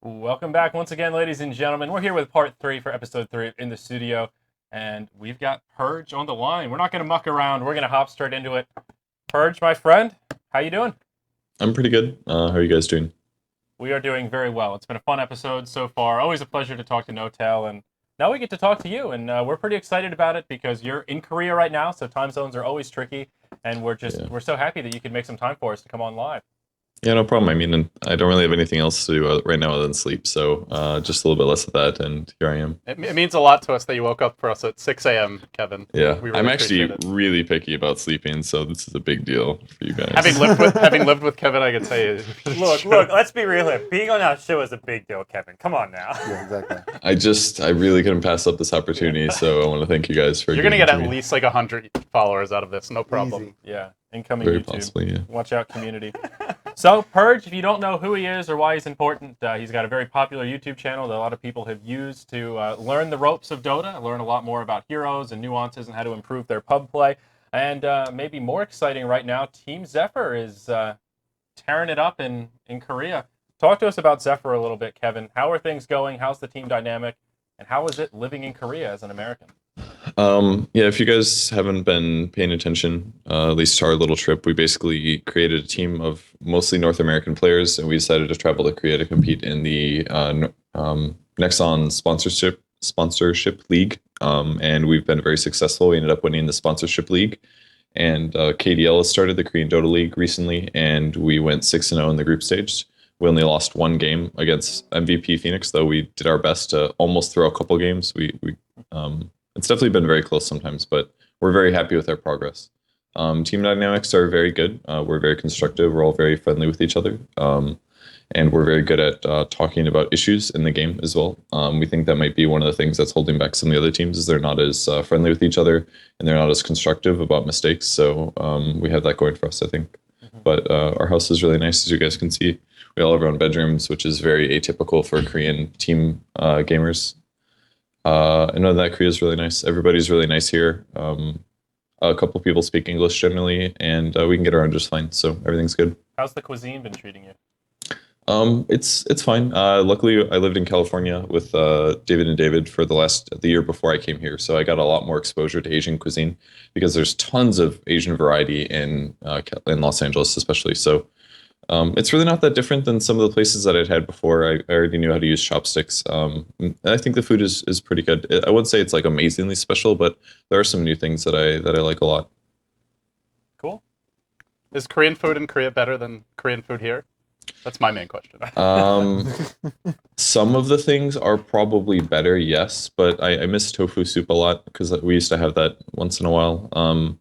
Welcome back once again, ladies and gentlemen. We're here with part 3 for episode 3 in the studio, and we've got Purge on the line. We're not going to muck around. We're going to hop straight into it. Purge, my friend, how you doing? I'm pretty good. How are you guys doing? We are doing very well. It's been a fun episode so far. Always a pleasure to talk to Notel, and now we get to talk to you, and we're pretty excited about it because you're in Korea right now, so time zones are always tricky, and we're so happy that you could make some time for us to come on live. Yeah, no problem. I mean, I don't really have anything else to do right now other than sleep, so just a little bit less of that, and here I am. It means a lot to us that you woke up for us at 6 a.m., Kevin. Yeah, We really I'm actually appreciate it. really picky about sleeping, so this is a big deal for you guys. Having lived with Kevin, I can say. Look, let's be real here. Being on our show is a big deal, Kevin. Come on now. Yeah, exactly. I really couldn't pass up this opportunity, so I want to thank you guys for You're gonna giving get it to at me. least like 100 followers out of this, no problem. Easy. Yeah, incoming Very YouTube. possibly, yeah. Watch out, community. So, Purge, if you don't know who he is or why he's important, he's got a very popular YouTube channel that a lot of people have used to learn the ropes of Dota, learn a lot more about heroes and nuances and how to improve their pub play. And maybe more exciting right now, Team Zephyr is tearing it up in Korea. Talk to us about Zephyr a little bit, Kevin. How are things going? How's the team dynamic? And how is it living in Korea as an American? Yeah, if you guys haven't been paying attention, at least to our little trip, we basically created a team of mostly North American players, and we decided to travel to Korea to compete in the Nexon sponsorship league. And we've been very successful. We ended up winning the sponsorship league, and KDL has started the Korean Dota League recently, and we went 6-0 in the group stage. We only lost one game against MVP Phoenix, though we did our best to almost throw a couple games. It's definitely been very close sometimes, but we're very happy with our progress. Team dynamics are very good. We're very constructive. We're all very friendly with each other. And we're very good at talking about issues in the game as well. We think that might be one of the things that's holding back some of the other teams is they're not as friendly with each other and they're not as constructive about mistakes. So we have that going for us, I think. But our house is really nice, as you guys can see. We all have our own bedrooms, which is very atypical for Korean team gamers. And other than that, Korea is really nice. Everybody's really nice here. A couple people speak English generally, and we can get around just fine. So everything's good. How's the cuisine been treating you? It's fine. Luckily, I lived in California with David and David for the year before I came here, so I got a lot more exposure to Asian cuisine because there's tons of Asian variety in Los Angeles, especially. So it's really not that different than some of the places that I'd had before. I already knew how to use chopsticks. And I think the food is pretty good. I wouldn't say it's like amazingly special, but there are some new things that I like a lot. Cool. Is Korean food in Korea better than Korean food here? That's my main question. Some of the things are probably better, yes, but I miss tofu soup a lot because we used to have that once in a while.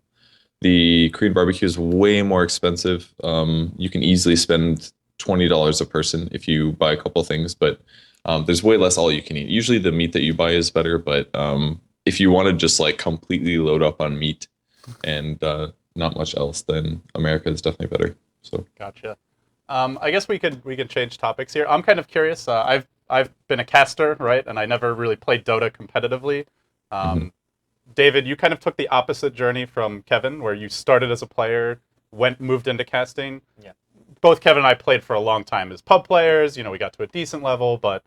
The Korean barbecue is way more expensive. You can easily spend $20 a person if you buy a couple things, but there's way less all you can eat. Usually the meat that you buy is better, but if you want to just like completely load up on meat and not much else, then America is definitely better. So Gotcha. I guess we could change topics here. I'm kind of curious. I've been a caster, right, and I never really played Dota competitively. David, you kind of took the opposite journey from Kevin, where you started as a player, moved into casting. Yeah. Both Kevin and I played for a long time as pub players. You know, we got to a decent level, but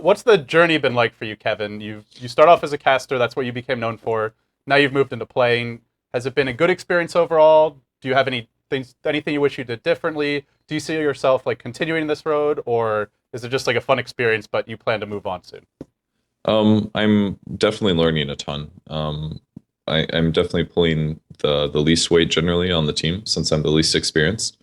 what's the journey been like for you, Kevin? You start off as a caster. That's what you became known for. Now you've moved into playing. Has it been a good experience overall? Do you have anything you wish you did differently? Do you see yourself like continuing this road, or is it just like a fun experience, but you plan to move on soon? I'm definitely learning a ton. I'm definitely pulling the least weight generally on the team since I'm the least experienced.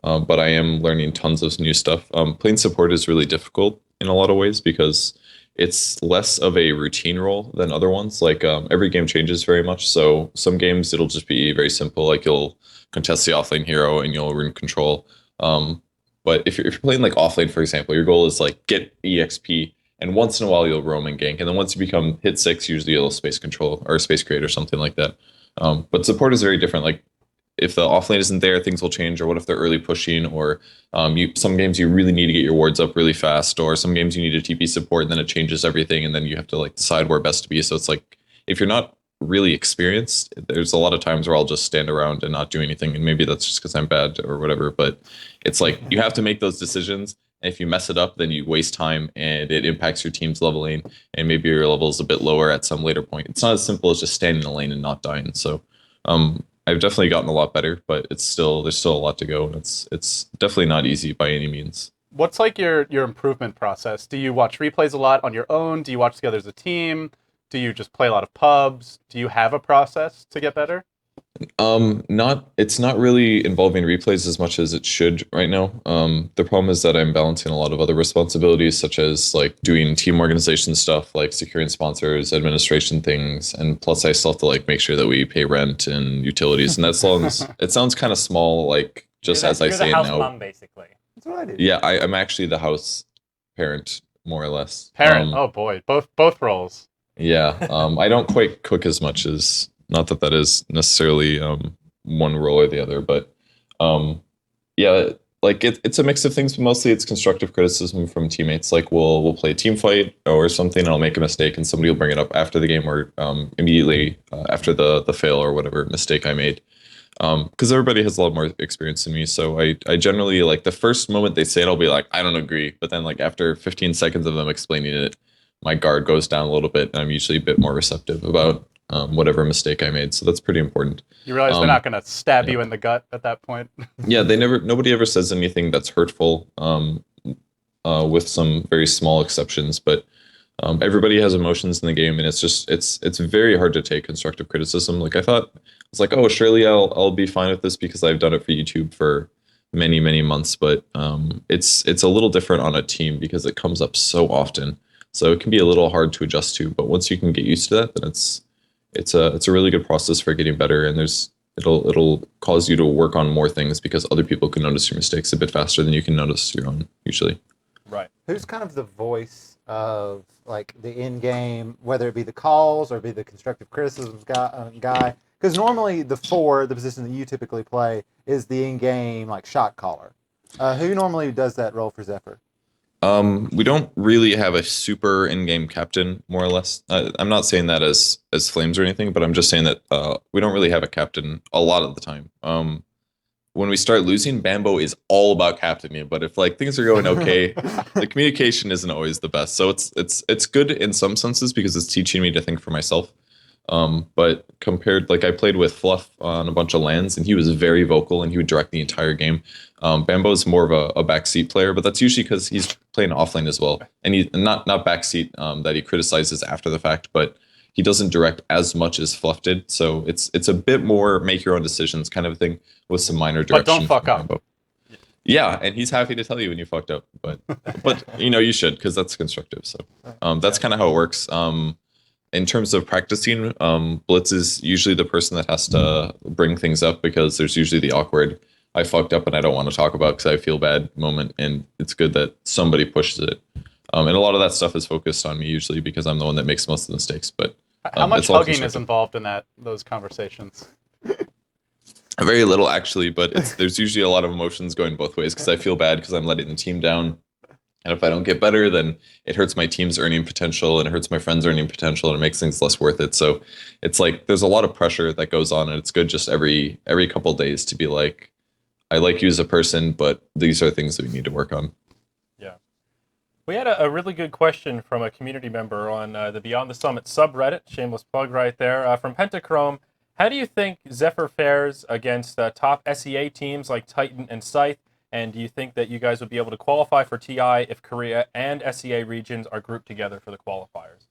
But I am learning tons of new stuff. Playing support is really difficult in a lot of ways because it's less of a routine role than other ones. Like every game changes very much. So some games it'll just be very simple. Like you'll contest the offlane hero and you'll rune control. But if you're playing like offlane, for example, your goal is like get EXP. And once in a while, you'll roam and gank. And then once you become hit 6, usually you'll space control or space create or something like that. But support is very different. Like if the offlane isn't there, things will change. Or what if they're early pushing? Or some games you really need to get your wards up really fast. Or some games you need a TP support and then it changes everything. And then you have to like decide where best to be. So it's like if you're not really experienced, there's a lot of times where I'll just stand around and not do anything. And maybe that's just because I'm bad or whatever. But it's like you have to make those decisions. And if you mess it up, then you waste time and it impacts your team's leveling. And maybe your level is a bit lower at some later point. It's not as simple as just standing in a lane and not dying. So I've definitely gotten a lot better, but there's still a lot to go. And it's definitely not easy by any means. What's like your improvement process? Do you watch replays a lot on your own? Do you watch together as a team? Do you just play a lot of pubs? Do you have a process to get better? It's not really involving replays as much as it should right now. The problem is that I'm balancing a lot of other responsibilities, such as like doing team organization stuff, like securing sponsors, administration things, and plus I still have to like make sure that we pay rent and utilities. And it sounds kind of small, like just as I say it You're the house now. mom, basically. That's what I do. Yeah, I'm actually the house parent, more or less. Parent. Oh boy, both roles. Yeah, I don't quite cook as much as, not that that is necessarily one role or the other, but yeah, like it's a mix of things, but mostly it's constructive criticism from teammates. Like we'll play a team fight or something, and I'll make a mistake, and somebody will bring it up after the game or immediately after the fail or whatever mistake I made. Because everybody has a lot more experience than me, so I generally, like, the first moment they say it, I'll be like, I don't agree, but then like after 15 seconds of them explaining it, my guard goes down a little bit, and I'm usually a bit more receptive about whatever mistake I made. So that's pretty important. You realize they're not going to stab you in the gut at that point. Yeah, nobody ever says anything that's hurtful, with some very small exceptions, but everybody has emotions in the game, and it's very hard to take constructive criticism. Like I thought, it's like, oh, surely I'll be fine with this because I've done it for YouTube for many months, but it's a little different on a team because it comes up so often. So it can be a little hard to adjust to, but once you can get used to that, then it's a really good process for getting better, and it'll cause you to work on more things because other people can notice your mistakes a bit faster than you can notice your own usually. Right. Who's kind of the voice of like the in-game, whether it be the calls or be the constructive criticisms guy? Because normally the position that you typically play is the in-game like shot caller. Who normally does that role for Zephyr? We don't really have a super in-game captain, more or less. I'm not saying that as flames or anything, but I'm just saying that we don't really have a captain a lot of the time. When we start losing, Bambo is all about captaining, but if like things are going okay, the communication isn't always the best. So it's good in some senses because it's teaching me to think for myself. But compared, like I played with Fluff on a bunch of LANs, and he was very vocal and he would direct the entire game. Bambo's more of a backseat player, but that's usually because he's playing offlane as well, and he's not backseat that he criticizes after the fact, but he doesn't direct as much as Fluff did. So it's a bit more make your own decisions kind of thing with some minor direction. But don't fuck up. Bambo. Yeah, and he's happy to tell you when you fucked up, but you should, because that's constructive. So that's kind of how it works. In terms of practicing, Blitz is usually the person that has to bring things up because there's usually the awkward, I fucked up and I don't want to talk about because I feel bad moment, and it's good that somebody pushes it. And a lot of that stuff is focused on me usually because I'm the one that makes most of the mistakes. But how much hugging is involved in those conversations? Very little, actually, but there's usually a lot of emotions going both ways because I feel bad because I'm letting the team down. And if I don't get better, then it hurts my team's earning potential and it hurts my friends' earning potential and it makes things less worth it. So it's like there's a lot of pressure that goes on, and it's good just every couple of days to be like, I like you as a person, but these are things that we need to work on. Yeah. We had a really good question from a community member on the Beyond the Summit subreddit, shameless plug right there, from Pentachrome. How do you think Zephyr fares against top SEA teams like Titan and Scythe? And do you think that you guys would be able to qualify for TI if Korea and SEA regions are grouped together for the qualifiers?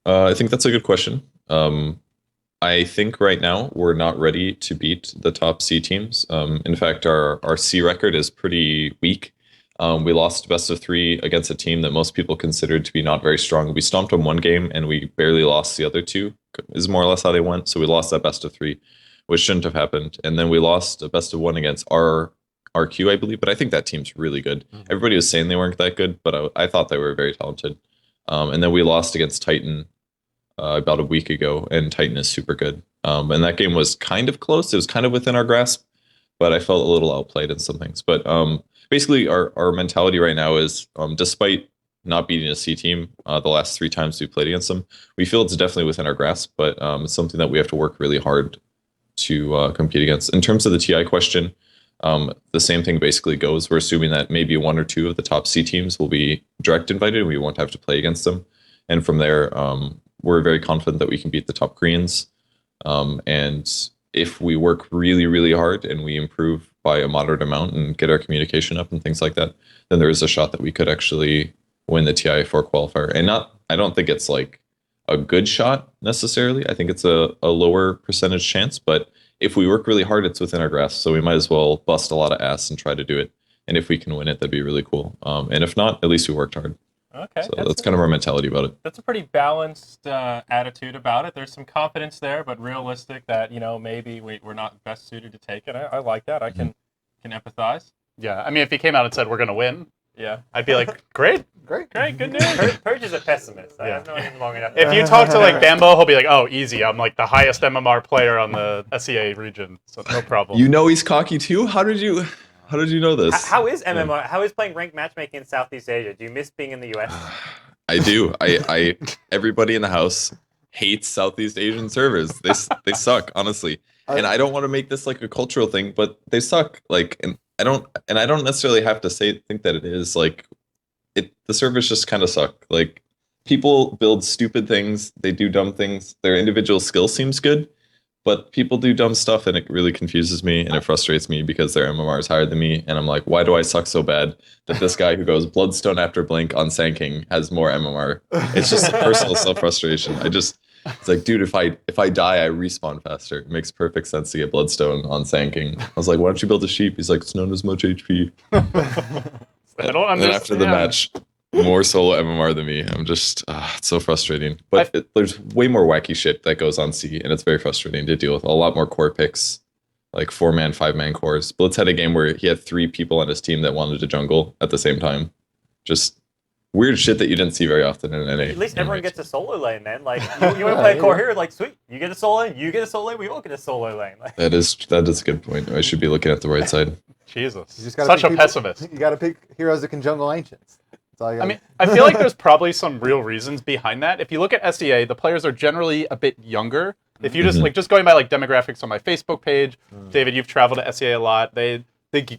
I think that's a good question. I think right now we're not ready to beat the top C teams. In fact, our C record is pretty weak. We lost best of 3 against a team that most people considered to be not very strong. We stomped them one game and we barely lost the other 2, is more or less how they went. So we lost that best of 3, which shouldn't have happened. And then we lost a best of 1 against RQ, I believe, but I think that team's really good. Everybody was saying they weren't that good, but I thought they were very talented. And then we lost against Titan about a week ago, and Titan is super good. And that game was kind of close. It was kind of within our grasp, but I felt a little outplayed in some things. But basically, our mentality right now is, despite not beating a C team the last 3 times we played against them, we feel it's definitely within our grasp, but it's something that we have to work really hard to compete against. In terms of the TI question, The same thing basically goes. We're assuming that maybe one or two of the top C teams will be direct invited. We won't have to play against them. And from there, we're very confident that we can beat the top Koreans. And if we work really, really hard and we improve by a moderate amount and get our communication up and things like that, then there is a shot that we could actually win the TI4 qualifier. And I don't think it's like a good shot necessarily. I think it's a lower percentage chance, but if we work really hard, it's within our grasp. So we might as well bust a lot of ass and try to do it. And if we can win it, that'd be really cool. And if not, at least we worked hard. Okay. So that's kind of our mentality about it. That's a pretty balanced attitude about it. There's some confidence there, but realistic that, maybe we're not best suited to take it. I like that. I can empathize. Yeah, I mean, if he came out and said we're gonna win, Yeah. I'd be like, great. Great. Good news. Purge is a pessimist. Yeah. I've known him long enough. If you talk to like Bambo, he'll be like, oh, easy. I'm like the highest MMR player on the SEA region, so no problem. You know he's cocky too? How did you know this? How is MMR? How is playing ranked matchmaking in Southeast Asia? Do you miss being in the US? I do. I everybody in the house hates Southeast Asian servers. They suck, honestly. And I don't want to make this like a cultural thing, but they suck. Like, and I don't necessarily have to think that it is like the servers just kind of suck. Like, people build stupid things, they do dumb things. Their individual skill seems good, but people do dumb stuff, and it really confuses me and it frustrates me because their MMR is higher than me, and I'm like, why do I suck so bad that this guy who goes Bloodstone after Blink on Sanking has more MMR? It's just personal self-frustration. It's like, dude, if I die, I respawn faster. It makes perfect sense to get Bloodstone on Sanking. I was like, why don't you build a sheep? He's like, it's not as much HP. I don't understand. And then after the match, more solo MMR than me. I'm just, it's so frustrating. But there's way more wacky shit that goes on C, and it's very frustrating to deal with. A lot more core picks, like 4-man, 5-man cores. Blitz had a game where he had 3 people on his team that wanted to jungle at the same time. Just weird shit that you didn't see very often in NA. At least everyone gets a solo lane, man. Like, you want to play a core hero, like, sweet, you get a solo lane, you get a solo lane, we all get a solo lane. Like, That is a good point. I should be looking at the right side. Jesus, You just gotta such pick a people- pessimist. You got to pick heroes that can jungle ancients. That's all you I gotta mean, I feel like there's probably some real reasons behind that. If you look at SEA, the players are generally a bit younger. If you just going by like demographics on my Facebook page, David, you've traveled to SEA a lot. The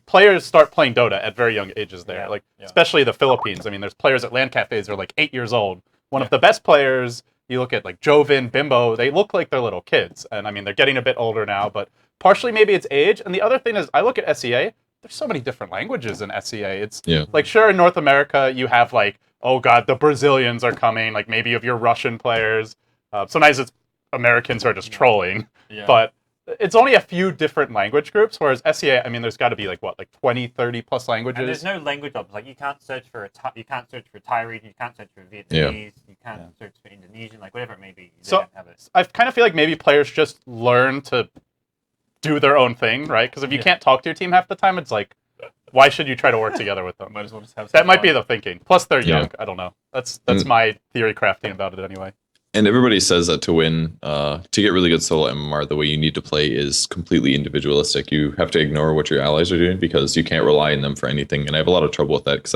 players start playing Dota at very young ages there, especially the Philippines. I mean, there's players at LAN cafes that are like 8 years old. One of the best players, you look at like Joven, Bimbo, they look like they're little kids. And I mean, they're getting a bit older now, but partially maybe it's age. And the other thing is, I look at SEA, there's so many different languages in SEA. It's like, sure, in North America, you have like, oh God, the Brazilians are coming. Like, maybe you have your Russian players. Sometimes it's Americans who are just trolling. Yeah. But it's only a few different language groups, whereas SEA, I mean, there's got to be like 20, 30 plus languages. and there's no language options. Like, you can't search for Thai region, you can't search for Vietnamese, you can't search for Indonesian, like whatever it may be. They don't have it. I kind of feel like maybe players just learn to do their own thing, right? Because if you can't talk to your team half the time, it's like, why should you try to work together with them? Might as well just have That some might fun. be the thinking. Plus, they're Yeah. young. I don't know. That's my theory crafting about it anyway. And everybody says that to win, to get really good solo MMR, the way you need to play is completely individualistic. You have to ignore what your allies are doing because you can't rely on them for anything. And I have a lot of trouble with that because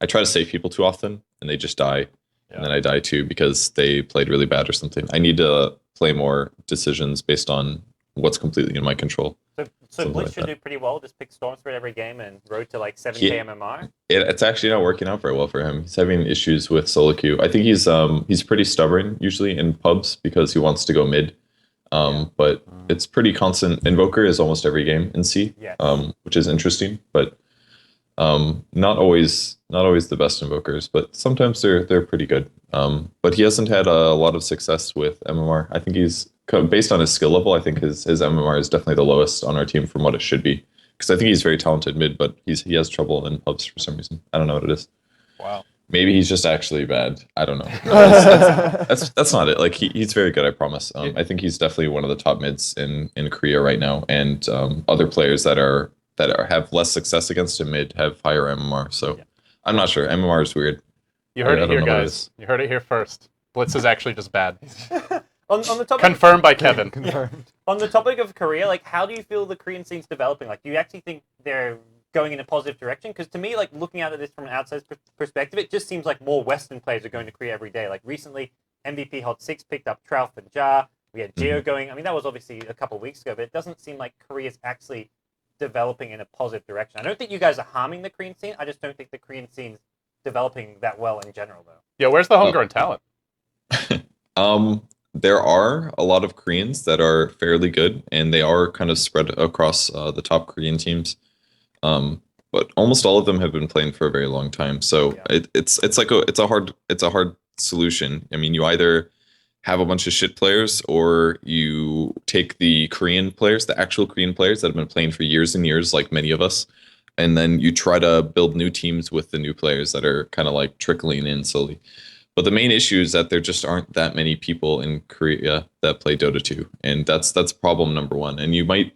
I try to save people too often and they just die. And then I die too because they played really bad or something. I need to play more decisions based on what's completely in my control. So Something Blitz like should that. do pretty well. Just pick Storm Spirit every game and road to like 7k MMR. It's actually not working out very well for him. He's having issues with solo queue. I think he's pretty stubborn usually in pubs because he wants to go mid. But it's pretty constant. Invoker is almost every game in C, which is interesting, but not always the best invokers, but sometimes they're pretty good. But he hasn't had a lot of success with MMR. I think he's based on his skill level. I think his MMR is definitely the lowest on our team from what it should be. Because I think he's very talented mid, but he has trouble in pubs for some reason. I don't know what it is. Wow. Maybe he's just actually bad. I don't know. That's not it. Like he's very good, I promise. I think he's definitely one of the top mids in Korea right now, and other players that have less success against him mid have higher MMR. So I'm not sure. MMR is weird. You heard I it don't here, know what it guys. is. You heard it here first. Blitz is actually just bad. On the topic, Confirmed by Kevin. Confirmed. on the topic of Korea, like, how do you feel the Korean scene's developing? Like, do you actually think they're going in a positive direction? Because to me, like, looking at this from an outside perspective, it just seems like more Western players are going to Korea every day. Like, recently, MVP Hot 6 picked up Trout and Ja. We had Geo going. I mean, that was obviously a couple of weeks ago, but it doesn't seem like Korea's actually developing in a positive direction. I don't think you guys are harming the Korean scene. I just don't think the Korean scene's developing that well in general, though. Yeah, where's the homegrown talent? There are a lot of Koreans that are fairly good, and they are kind of spread across the top Korean teams. But almost all of them have been playing for a very long time. So Yeah. it's a hard solution. I mean, you either have a bunch of shit players, or you take the Korean players, the actual Korean players that have been playing for years and years, like many of us, and then you try to build new teams with the new players that are kind of like trickling in slowly. But the main issue is that there just aren't that many people in Korea that play Dota 2, and that's problem number one. And you might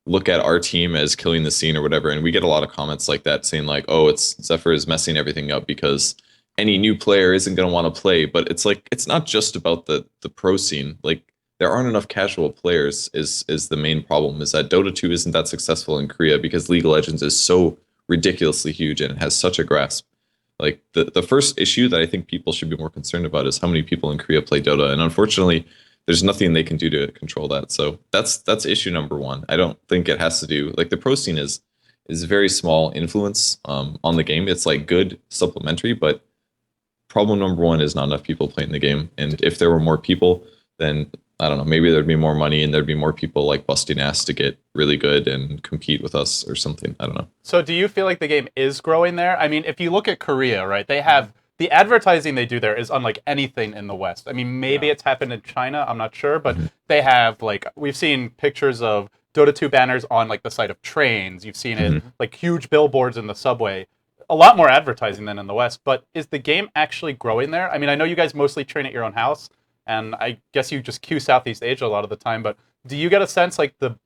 look at our team as killing the scene or whatever, and we get a lot of comments like that saying like, "Oh, it's Zephyr is messing everything up because any new player isn't going to want to play." But it's like it's not just about the pro scene. Like there aren't enough casual players is the main problem. Is that Dota 2 isn't that successful in Korea because League of Legends is so ridiculously huge and it has such a grasp. Like the first issue that I think people should be more concerned about is how many people in Korea play Dota, and unfortunately, there's nothing they can do to control that. So that's issue number one. I don't think it has to do like the pro scene is very small influence on the game. It's like good supplementary, but problem number one is not enough people playing the game. And if there were more people, then I don't know, maybe there'd be more money and there'd be more people like busting ass to get really good and compete with us or something. I don't know. So do you feel like the game is growing there? I mean, if you look at Korea, right, they have the advertising they do there is unlike anything in the West. I mean, maybe it's happened in China, I'm not sure, but they have like we've seen pictures of Dota 2 banners on like the side of trains. You've seen it like huge billboards in the subway. A lot more advertising than in the West, but is the game actually growing there? I mean, I know you guys mostly train at your own house, and I guess you just queue Southeast Asia a lot of the time, but do you get a sense like the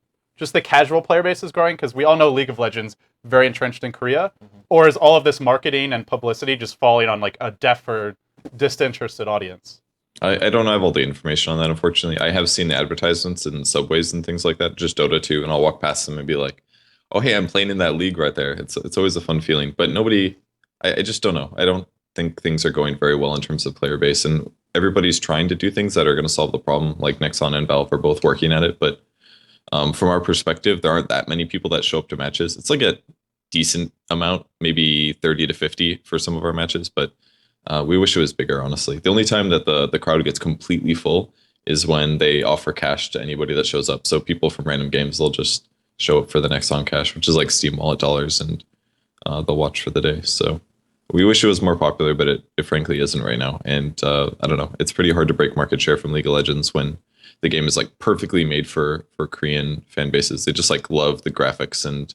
casual player base is growing? Because we all know League of Legends very entrenched in Korea, or is all of this marketing and publicity just falling on like a deaf or disinterested audience? I don't have all the information on that, unfortunately. I have seen the advertisements in subways and things like that, just Dota 2, and I'll walk past them and be like, "Oh, hey, I'm playing in that league right there." It's always a fun feeling, but nobody. I just don't know. I don't think things are going very well in terms of player base, and everybody's trying to do things that are going to solve the problem. Like Nexon and Valve are both working at it, but from our perspective, there aren't that many people that show up to matches. It's like a decent amount, maybe 30 to 50 for some of our matches, but we wish it was bigger, honestly. The only time that the crowd gets completely full is when they offer cash to anybody that shows up. So people from random games, they'll just show up for the next on cash, which is like Steam Wallet dollars, and they'll watch for the day. So we wish it was more popular, but it frankly isn't right now. And I don't know, it's pretty hard to break market share from League of Legends when the game is like perfectly made for Korean fan bases. They just like love the graphics and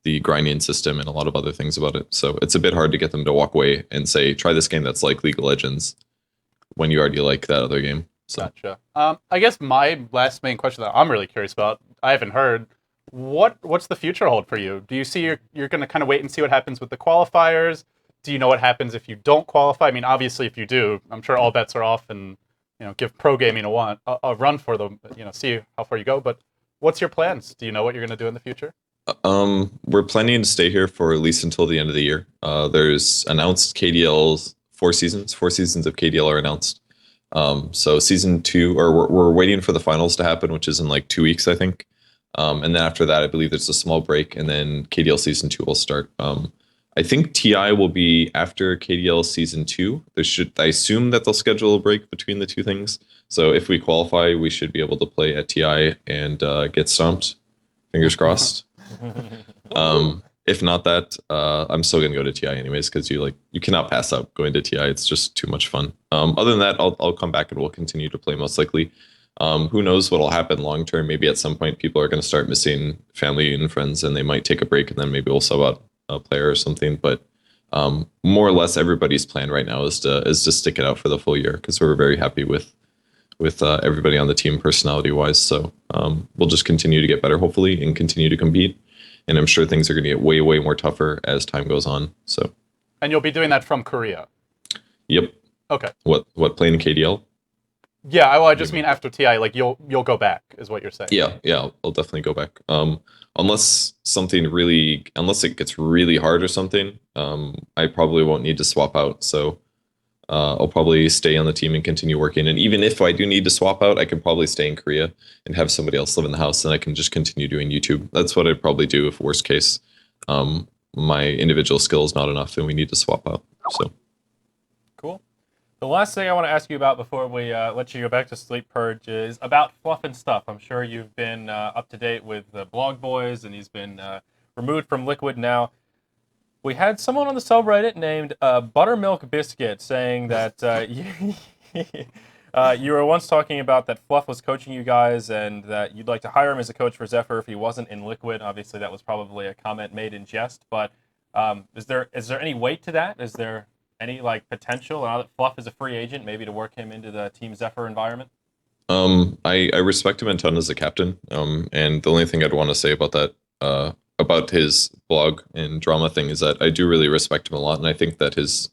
the grinding system and a lot of other things about it. So it's a bit hard to get them to walk away and say, try this game that's like League of Legends when you already like that other game. So. Gotcha. I guess my last main question that I'm really curious about, I haven't heard, what's the future hold for you? Do you see you're going to kind of wait and see what happens with the qualifiers? Do you know what happens if you don't qualify? I mean, obviously, if you do, I'm sure all bets are off, and give pro gaming a run for them. See how far you go. But what's your plans? Do you know what you're going to do in the future? We're planning to stay here for at least until the end of the year. There's announced KDL's 4 seasons. 4 seasons of KDL are announced. So season 2, or we're waiting for the finals to happen, which is in like 2 weeks, I think. And then after that, I believe there's a small break, and then KDL season 2 will start. I think TI will be after KDL season 2. I assume that they'll schedule a break between the two things. So if we qualify, we should be able to play at TI and get stomped. Fingers crossed. If not that, I'm still gonna go to TI anyways, because you cannot pass up going to TI. It's just too much fun. Other than that, I'll come back and we'll continue to play most likely. Who knows what'll happen long term? Maybe at some point people are gonna start missing family and friends, and they might take a break, and then maybe we'll sub out a player or something. But more or less, everybody's plan right now is to stick it out for the full year, because we're very happy with everybody on the team personality wise. So we'll just continue to get better, hopefully, and continue to compete. And I'm sure things are going to get way, way more tougher as time goes on. So. And you'll be doing that from Korea. Yep. Okay. What playing KDL? Yeah, I just mean after TI, like you'll go back, is what you're saying. Yeah, I'll definitely go back. Unless it gets really hard or something, I probably won't need to swap out. So I'll probably stay on the team and continue working. And even if I do need to swap out, I could probably stay in Korea and have somebody else live in the house, and I can just continue doing YouTube. That's what I'd probably do if worst case, my individual skill is not enough and we need to swap out. So. Cool. The last thing I want to ask you about before we let you go back to sleep, Purge, is about Fluff and Stuff. I'm sure you've been up to date with Blog Boys, and he's been removed from Liquid now. We had someone on the subreddit named Buttermilk Biscuit saying that you were once talking about that Fluff was coaching you guys and that you'd like to hire him as a coach for Zephyr if he wasn't in Liquid. Obviously, that was probably a comment made in jest, but is there any weight to that? Is there any potential now that Fluff is a free agent, maybe to work him into the Team Zephyr environment? I respect him a ton as a captain. And the only thing I'd want to say about that, about his blog and drama thing, is that I do really respect him a lot, and I think that his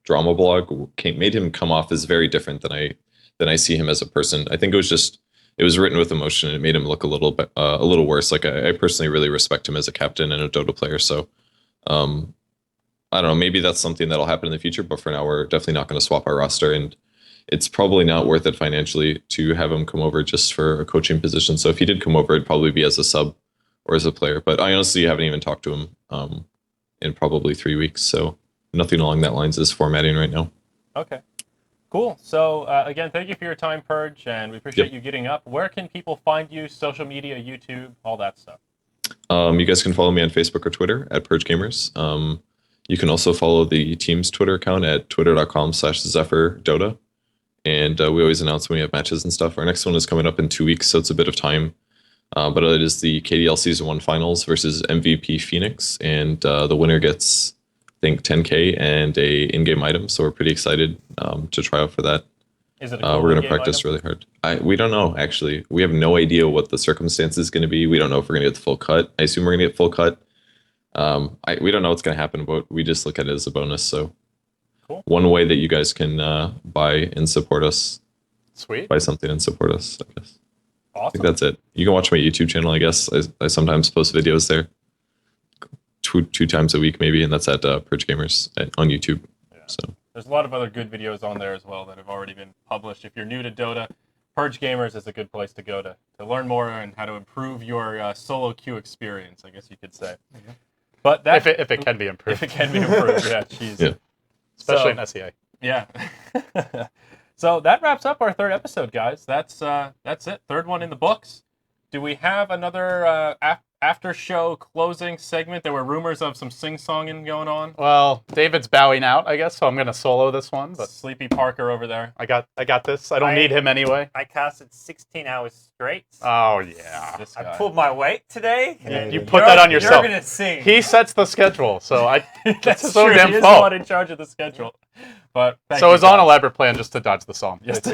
drama blog made him come off as very different than I see him as a person. I think it was written with emotion, and it made him look a little worse. I personally really respect him as a captain and a Dota player. So, I don't know, maybe that's something that'll happen in the future, but for now we're definitely not going to swap our roster, and it's probably not worth it financially to have him come over just for a coaching position. So if he did come over, it'd probably be as a sub or as a player. But I honestly haven't even talked to him in probably 3 weeks. So nothing along that lines is formatting right now. Okay. Cool. So again, thank you for your time, Purge, and we appreciate you getting up. Where can people find you? Social media, YouTube, all that stuff. You guys can follow me on Facebook or Twitter at Purge Gamers. You can also follow the team's Twitter account at twitter.com/ZephyrDota. And we always announce when we have matches and stuff. Our next one is coming up in 2 weeks, so it's a bit of time. But it is the KDL Season 1 Finals versus MVP Phoenix. And the winner gets, I think, 10K and a in-game item. So we're pretty excited to try out for that. Is it a cool we're going to in-game practice item? really hard. We don't know, actually. We have no idea what the circumstance is going to be. We don't know if we're going to get the full cut. I assume we're going to get full cut. We don't know what's going to happen, but we just look at it as a bonus. So cool. One way that you guys can buy and support us. Sweet. Buy something and support us, I guess. Awesome. I think that's it. You can watch my YouTube channel, I guess. I sometimes post videos there. Two times a week, maybe, and that's at Purge Gamers on YouTube. Yeah. So there's a lot of other good videos on there as well that have already been published. If you're new to Dota, Purge Gamers is a good place to go to learn more and how to improve your solo queue experience, I guess you could say. Mm-hmm. But that, if it can be improved. If it can be improved, yeah, jeez. Yeah. Especially in SEA. Yeah. So that wraps up our third episode, guys. That's it. Third one in the books. Do we have another after show closing segment? There were rumors of some sing-songing going on. Well, David's bowing out, I guess, so I'm going to solo this one. But Sleepy Parker over there. I got this. I don't need him anyway. I casted 16 hours straight. Oh, yeah. This I guy. pulled my weight today. Yeah, You yeah. put that on yourself. You're going to sing. He sets the schedule, so That's his own true. damn He is fault. the one in charge of the schedule. But So it's on elaborate plan just to dodge the psalm. Yes.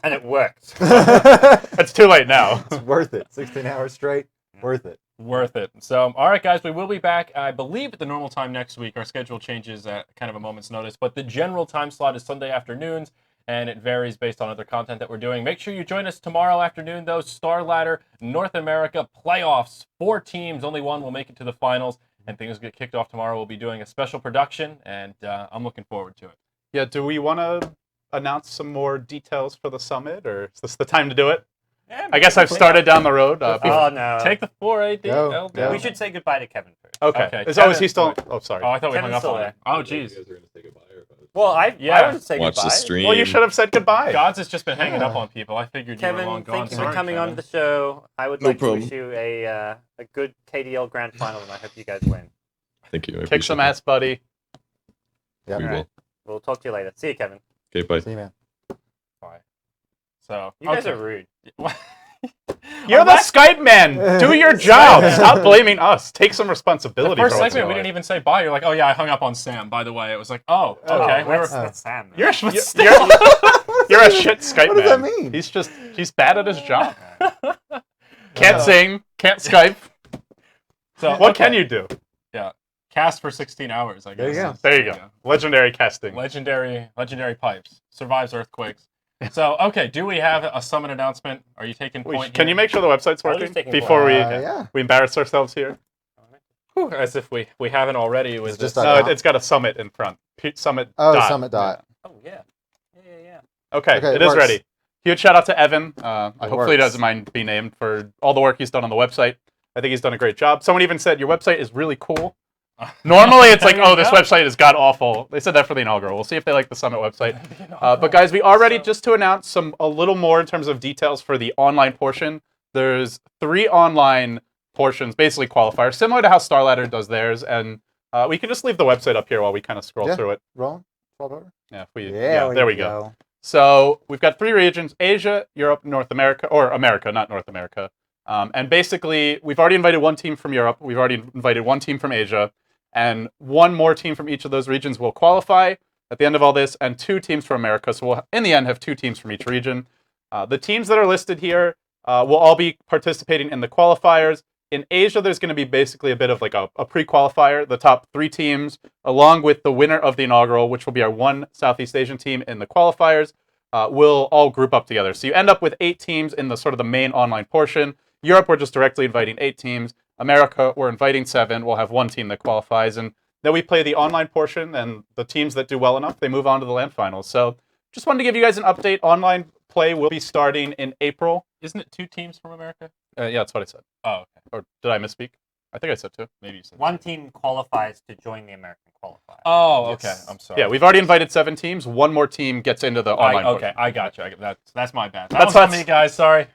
And it worked. It's too late now. It's worth it. 16 hours straight, worth it. Worth it. So, all right, guys, we will be back, I believe, at the normal time next week. Our schedule changes at kind of a moment's notice, but the general time slot is Sunday afternoons, and it varies based on other content that we're doing. Make sure you join us tomorrow afternoon, though. Star Ladder, North America playoffs. 4 teams, only one will make it to the finals, and things get kicked off tomorrow. We'll be doing a special production, and I'm looking forward to it. Yeah, do we want to announce some more details for the summit, or is this the time to do it? Yeah, I guess I've started down the road. Oh, no. Take the 4AD. Go, go. We should say goodbye to Kevin first. Okay. Okay, Is, oh, is Kevin- he still... Oh, sorry. Oh, I thought we hung Kevin's up still on there. it. Oh, jeez. Well, I would say watch goodbye. the stream. Well, you should have said goodbye. Gods has just been hanging up on people. I figured you were Kevin, long gone. thank you for Sorry, coming Kevin. on the show. I would No like problem. to wish you a good KDL Grand Final, and I hope you guys win. Thank you. I Kick appreciate some that. ass, buddy. Yep. We All will. right. We'll talk to you later. See you, Kevin. Okay, bye. See you, man. Bye. So, You guys okay. are rude. You're the Skype man. Do your job. Stop blaming us. Take some The responsibility first for what's segment, we going didn't even say bye. You're like, oh yeah, I hung up on Sam. By the way, it was like, oh, okay. Oh, we were, that's Sam. You're, But you're, still. you're a shit Skype What does that man. mean? He's bad at his job. Can't sing, can't Skype. so, What okay. can you do? Yeah, cast for 16 hours. I guess. There you go. There you go. Legendary casting. Legendary pipes survives earthquakes. So, okay, do we have a summit announcement? Are you taking point? Can here? you make sure the website's I was working taking before Yeah. we embarrass ourselves here? Whew, as if we haven't already with just this. a- No, it's got a summit in front. Summit. Oh, dot. Summit dot. Oh yeah. Yeah. Okay, Okay, it it is works. ready. Huge shout out to Evan. Hopefully he works. doesn't mind being named for all the work he's done on the website. I think he's done a great job. Someone even said your website is really cool. Normally it's like, There you oh, this go. website is god awful. They said that for the inaugural. We'll see if they like the Summit website. But guys, we are ready just to announce a little more in terms of details for the online portion. There's 3 online portions, basically qualifiers, similar to how StarLadder does theirs. And we can just leave the website up here while we kind of scroll Yeah. through it. Rolling. 12 over. Yeah, There we go. So we've got 3 regions: Asia, Europe, North America, or America, not North America. And basically, we've already invited 1 team from Europe. We've already invited 1 team from Asia. And 1 more team from each of those regions will qualify at the end of all this, and 2 teams from America. So we'll, in the end, have 2 teams from each region. The teams that are listed here will all be participating in the qualifiers. In Asia, there's going to be basically a bit of like a pre-qualifier. The top 3 teams, along with the winner of the inaugural, which will be our 1 Southeast Asian team in the qualifiers, will all group up together. So you end up with 8 teams in the sort of the main online portion. Europe, we're just directly inviting 8 teams. America, we're inviting 7. We'll have 1 team that qualifies. And then we play the online portion, and the teams that do well enough, they move on to the LAN finals. So just wanted to give you guys an update. Online play will be starting in April. Isn't it 2 teams from America? Yeah, that's what I said. Oh, okay. Or did I misspeak? I think I said 2. Maybe you said 1 team qualifies to join the American qualifier. Oh, okay. Yes. I'm sorry. Yeah, we've already invited 7 teams. 1 more team gets into the online Okay, portion. I got you. That's my bad. That's That was on me, guys. Sorry.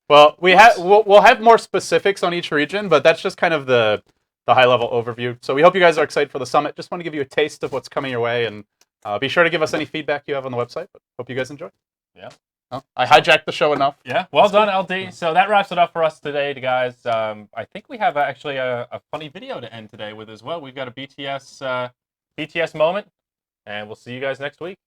Well, we'll have more specifics on each region, but that's just kind of the high-level overview. So we hope you guys are excited for the summit. Just want to give you a taste of what's coming your way, and be sure to give us any feedback you have on the website. But hope you guys enjoy. Yeah. Oh, I hijacked the show enough. Yeah. Well done, LD. So that wraps it up for us today, guys. I think we have actually a funny video to end today with as well. We've got a BTS moment, and we'll see you guys next week.